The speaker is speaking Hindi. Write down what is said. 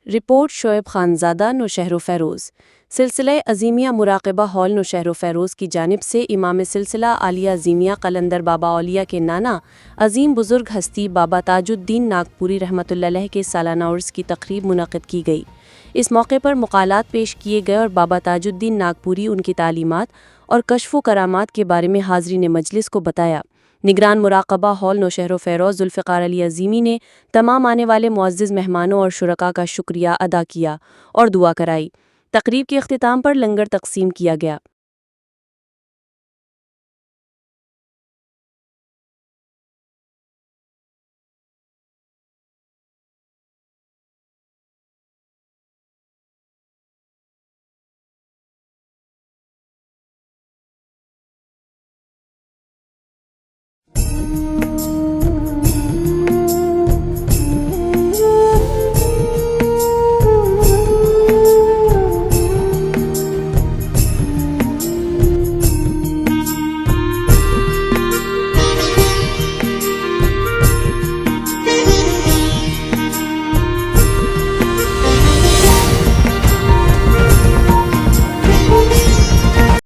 रिपोर्ट शोएब खानज़ादा नौशहर फ़ैरोज़। सिलसिला अज़ीमिया मुराक़बा हॉल नौशहर फ़ैरोज़ की जानिब से इमाम सिलसिला आलिया अज़ीमिया क़लंदर बाबा औलिया के नाना अज़ीम बुज़ुर्ग हस्ती बाबा ताजुद्दीन नागपुरी रहमतुल्लाह अलैह के सालाना उर्स की तक़रीब मुनक़िद की गई। इस मौके पर मुक़ालात पेश किए गए और बाबा ताजुद्दीन नागपुरी उनकी तालीमात और कश्फ़ करामात के बारे में हाज़रीन मजलिस को बताया। निगरान मुराक़बा हॉल नौशहर फ़ैरोज़ ज़ुल्फ़िकार अली अज़ीमी ने तमाम आने वाले मुअज़्ज़िज़ मेहमानों और शुरका का शुक्रिया अदा किया और दुआ कराई। तक़रीब के इख्तिताम पर लंगर तक़सीम किया गया।